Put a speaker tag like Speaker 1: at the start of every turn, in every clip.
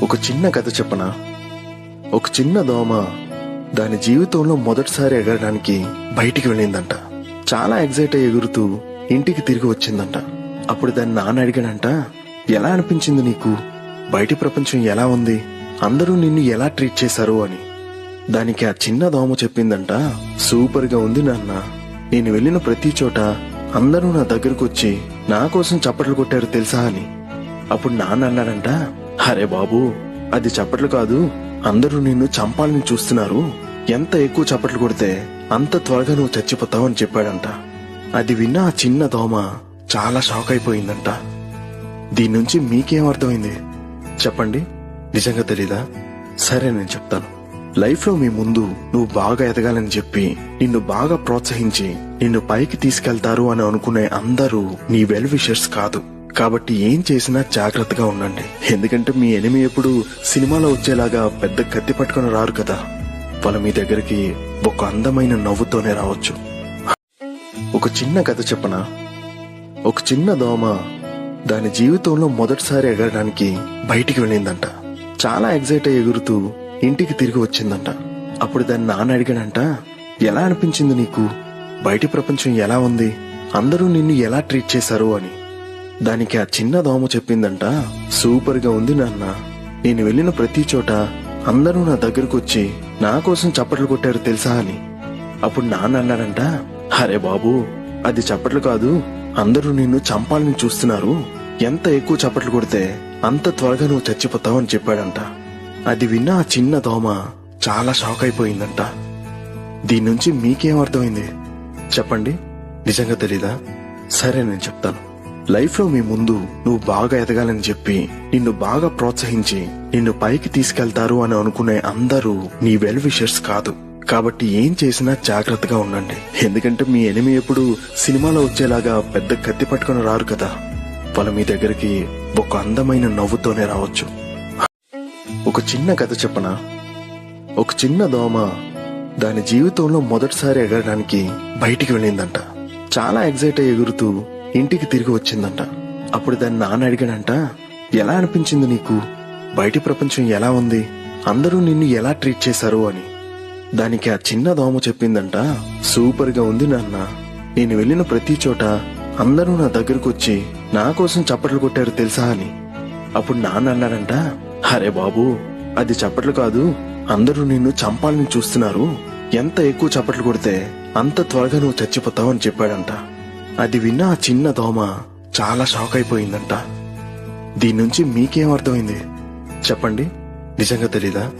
Speaker 1: ఒక చిన్న కథ చెప్పనా? ఒక చిన్న దోమ దాని జీవితంలో మొదటిసారి ఎగరడానికి బయటికి వెళ్ళిందంట. చాలా ఎగ్జైట్ అయ్యి ఎగురుతూ ఇంటికి తిరిగి వచ్చిందంట. అప్పుడు దాని నాన్న అడిగాడంట, ఎలా అనిపించింది నీకు? బయటి ప్రపంచం ఎలా ఉంది? అందరూ నిన్ను ఎలా ట్రీట్ చేశారు అని. దానికి ఆ చిన్న దోమ చెప్పిందంట, సూపర్ గా ఉంది నాన్న. నేను వెళ్ళిన ప్రతి చోట అందరూ నా దగ్గరకు వచ్చి నా కోసం చప్పట్లు కొట్టారు తెలుసా అని. అప్పుడు నాన్న అన్నాడంట, అరే బాబు, అది చప్పట్లు కాదు, అందరూ నిన్ను చంపాలని చూస్తున్నారు. ఎంత ఎక్కువ చప్పట్లు కొడితే అంత త్వరగా నువ్వు చచ్చిపోతావు అని చెప్పాడంట. అది విన్న ఆ చిన్న దోమ చాలా షాక్ అయిపోయిందంట. దీని నుంచి మీకేం అర్థమైంది చెప్పండి? నిజంగా తెలీదా? సరే, నేను చెప్తాను. లైఫ్ లో మీ ముందు నువ్వు బాగా ఎదగాలని చెప్పి నిన్ను బాగా ప్రోత్సహించి నిన్ను పైకి తీసుకెళ్తారు అని అనుకునే అందరూ నీ వెల్ విషర్స్ కాదు. కాబట్టి ఏం చేసినా జాగ్రత్తగా ఉండండి. ఎందుకంటే మీ ఎనిమి ఎప్పుడు సినిమాలో వచ్చేలాగా పెద్ద కత్తి పట్టుకుని రారు కదా. వాళ్ళ మీ దగ్గరికి ఒక అందమైన నవ్వుతోనే రావచ్చు. ఒక చిన్న కథ చెప్పనా? ఒక చిన్న దోమ దాని జీవితంలో మొదటిసారి ఎగరడానికి బయటికి వెళ్ళిందంట. చాలా ఎగ్జైట్ అయ్యి ఎగురుతూ ఇంటికి తిరిగి వచ్చిందంట. అప్పుడు దాని నాన్న అడిగాడంట, ఎలా అనిపించింది నీకు? బయటి ప్రపంచం ఎలా ఉంది? అందరూ నిన్ను ఎలా ట్రీట్ చేశారు అని. దానికి ఆ చిన్న దోమ చెప్పిందంట, సూపర్ గా ఉంది నాన్న. నేను వెళ్ళిన ప్రతి చోట అందరూ నా దగ్గరకు వచ్చి నా కోసం చప్పట్లు కొట్టారు తెలుసా అని. అప్పుడు నాన్న అన్నాడంట, అరే బాబు, అది చప్పట్లు కాదు, అందరూ నిన్ను చంపాలని చూస్తున్నారు. ఎంత ఎక్కువ చప్పట్లు కొడితే అంత త్వరగా నువ్వు చచ్చిపోతావు అని చెప్పాడంట. అది విన్న ఆ చిన్న దోమ చాలా షాక్ అయిపోయిందంట. దీని నుంచి మీకేం అర్థమైంది చెప్పండి? నిజంగా తెలీదా? సరే, నేను చెప్తాను. లైఫ్ లో మీ ముందు నువ్వు బాగా ఎదగాలని చెప్పి నిన్ను బాగా ప్రోత్సహించి నిన్ను పైకి తీసుకెళ్తారు అని అనుకునే అందరూ నీ వెల్ విషర్స్ కాదు. కాబట్టి ఏం చేసినా జాగ్రత్తగా ఉండండి. ఎందుకంటే మీ ఎనిమి ఎప్పుడు సినిమాలో వచ్చేలాగా పెద్ద కత్తి పట్టుకుని రారు కదా. వాళ్ళ మీ దగ్గరికి ఒక అందమైన నవ్వుతోనే రావచ్చు. ఒక చిన్న కథ చెప్పనా? ఒక చిన్న దోమ దాని జీవితంలో మొదటిసారి ఎగరడానికి బయటికి వెళ్ళిందంట. చాలా ఎగ్జైట్ అయ్యి ఎగురుతూ ఇంటికి తిరిగి వచ్చిందంట. అప్పుడు దాని నాన్న అడిగాడంట, ఎలా అనిపించింది నీకు? బయటి ప్రపంచం ఎలా ఉంది? అందరూ నిన్ను ఎలా ట్రీట్ చేశారు అని. దానికి ఆ చిన్న దోమ చెప్పిందంట, సూపర్ గా ఉంది నాన్న. నేను వెళ్ళిన ప్రతి చోట అందరూ నా దగ్గరకు వచ్చి నా కోసం చప్పట్లు కొట్టారు తెలుసా అని. అప్పుడు నాన్న అన్నాడంట, అరే బాబు, అది చప్పట్లు కాదు, అందరూ నిన్ను చంపాలని చూస్తున్నారు. ఎంత ఎక్కువ చప్పట్లు కొడితే అంత త్వరగా నువ్వు చచ్చిపోతావు అని చెప్పాడంట. అది విన్న ఆ చిన్న దోమ చాలా షాక్ అయిపోయిందంట. దీని నుంచి మీకేం అర్థమైంది చెప్పండి? నిజంగా తెలీదా?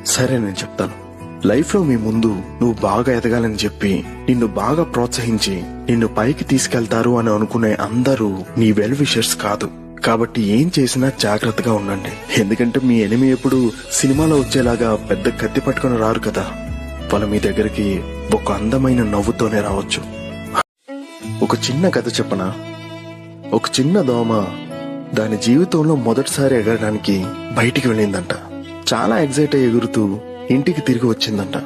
Speaker 1: సరే, నేను చెప్తాను. లైఫ్ లో మీ ముందు నువ్వు బాగా ఎదగాలని చెప్పి నిన్ను బాగా ప్రోత్సహించి నిన్ను పైకి తీసుకెళ్తారు అని అనుకునే అందరూ నీ వెల్ విషర్స్ కాదు. కాబట్టి ఏం చేసినా జాగ్రత్తగా ఉండండి. ఎందుకంటే మీ ఎనిమి ఎప్పుడు సినిమాలో వచ్చేలాగా పెద్ద కత్తి పట్టుకుని రారు కదా. వాళ్ళ మీ దగ్గరికి ఒక అందమైన నవ్వుతోనే రావచ్చు. ఒక చిన్న కథ చెప్పనా? ఒక చిన్న దోమ దాని జీవితంలో మొదటిసారి ఎగరడానికి బయటికి వెళ్ళిందంట. చాలా ఎగ్జైట్ అయ్యి ఎగురుతూ ఇంటికి తిరిగి వచ్చిందంట.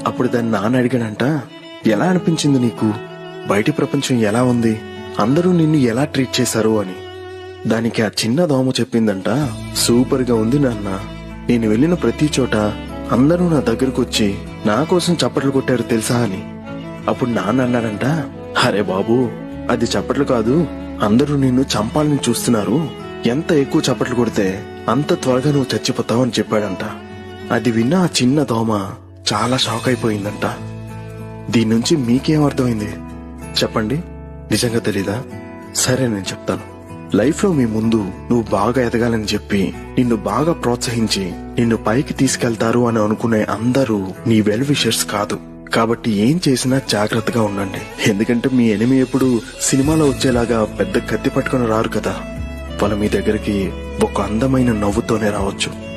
Speaker 1: అప్పుడు దాని నాన్న అడిగాడంట, ఎలా అనిపించింది నీకు? బయటి ప్రపంచం ఎలా ఉంది? అందరూ నిన్ను ఎలా ట్రీట్ చేశారు అని. దానికి ఆ చిన్న దోమ చెప్పిందంట, సూపర్ గా ఉంది నాన్న. నేను వెళ్ళిన ప్రతి చోట అందరూ నా దగ్గరకు వచ్చి నా కోసం చప్పట్లు కొట్టారు తెలుసా అని. అప్పుడు నాన్న అన్నాడంట, అరే బాబు, అది చప్పట్లు కాదు, అందరూ నిన్ను చంపాలని చూస్తున్నారు. ఎంత ఎక్కువ చప్పట్లు కొడితే అంత త్వరగా నువ్వు చచ్చిపోతావు అని చెప్పాడంట. అది విన్న ఆ చిన్న దోమ చాలా షాక్ అయిపోయిందంట. దీని నుంచి మీకేం అర్థమైంది చెప్పండి? నిజంగా తెలీదా? సరే, నేను చెప్తాను. లైఫ్ లో మీ ముందు నువ్వు బాగా ఎదగాలని చెప్పి నిన్ను బాగా ప్రోత్సహించి నిన్ను పైకి తీసుకెళ్తారు అని అనుకునే అందరూ నీ వెల్ విషర్స్ కాదు. కాబట్టి ఏం చేసినా జాగ్రత్తగా ఉండండి. ఎందుకంటే మీ ఎనిమి ఎప్పుడు సినిమాలో వచ్చేలాగా పెద్ద కత్తి పట్టుకుని రారు కదా. వాళ్ళ మీ దగ్గరికి ఒక అందమైన నవ్వుతోనే రావచ్చు.